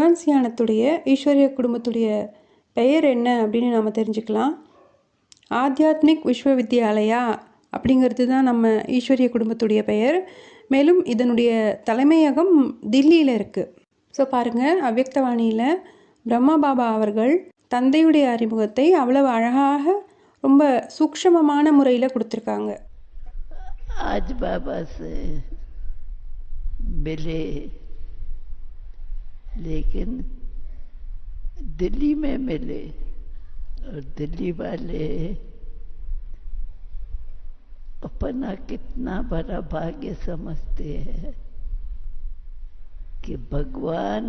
பரமசியானத்துடைய ஈஸ்வரிய குடும்பத்துடைய பெயர் என்ன அப்படின்னு நாம் தெரிஞ்சுக்கலாம். ஆத்தியாத்மிக் விஸ்வவித்யாலயா அப்படிங்கிறது தான் நம்ம ஈஸ்வரிய குடும்பத்துடைய பெயர். மேலும் இதனுடைய தலைமையகம் தில்லியில் இருக்குது. ஸோ பாருங்கள், அவ்யக்தவாணியில் பிரம்மா பாபா அவர்கள் தந்தையுடைய அறிமுகத்தை அவ்வளவு அழகாக ரொம்ப சூக்ஷ்மமான முறையில் கொடுத்துருக்காங்க. आज बाबा से मिले, लेकिन दिल्ली में मिले और दिल्ली वाले अपना कितना बड़ा भाग्य समझते हैं कि भगवान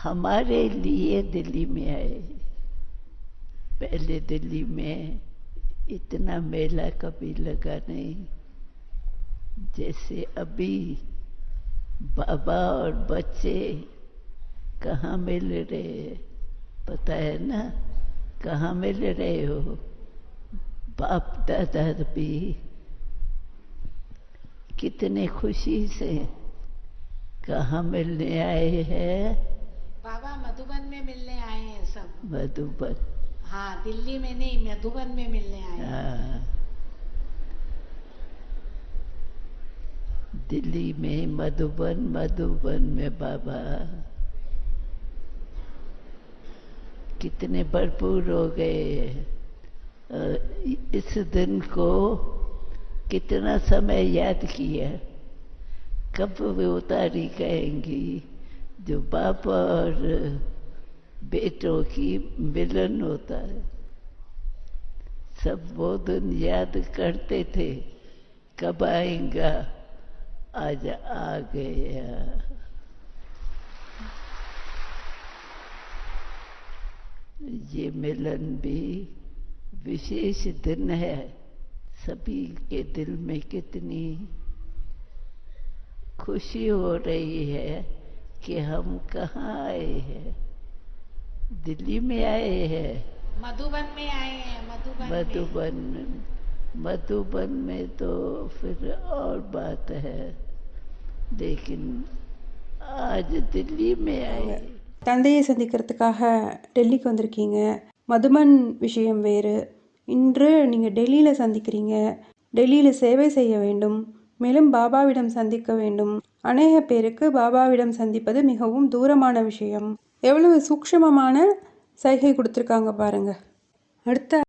हमारे लिए दिल्ली में आए। पहले दिल्ली में इतना मेला कभी लगा नहीं जैसे अभी। बाबा और बच्चे कहाँ मिल रहे, पता है ना? कहाँ मिल रहे हो? बाप दादा भी कितने खुशी से कहाँ मिलने आए हैं। बाबा मधुबन में मिलने आए हैं सब। मधुबन? हाँ, दिल्ली में नहीं, मधुबन में मिलने आए हैं। हाँ, दिल्ली में मधुबन, मधुबन में बाबा कितने भरपूर हो गए। इस दिन को कितना समय याद किया। कब वो तारीख आएंगी जो बाप और बेटों की मिलन होता है। सब वो दिन याद करते थे, कब आएगा। आज आ गया। ये मिलन भी विशेष दिन है। सभी के दिल में कितनी खुशी हो रही है कि हम कहाँ आए हैं। दिल्ली में आए हैं, मधुबन में आए हैं। मधुबन में तो फिर और बात है, लेकिन आज दिल्ली में आए। தந்தையை சந்திக்கிறதுக்காக டெல்லிக்கு வந்திருக்கீங்க. மதுபன் விஷயம் வேறு. இன்று நீங்கள் டெல்லியில் சந்திக்கிறீங்க. டெல்லியில் சேவை செய்ய வேண்டும், மேலும் பாபாவிடம் சந்திக்க வேண்டும். அநேக பேருக்கு பாபாவிடம் சந்திப்பது மிகவும் தூரமான விஷயம். எவ்வளவு சூக்ஷ்மமான சைகை கொடுத்துருக்காங்க பாருங்கள். அடுத்த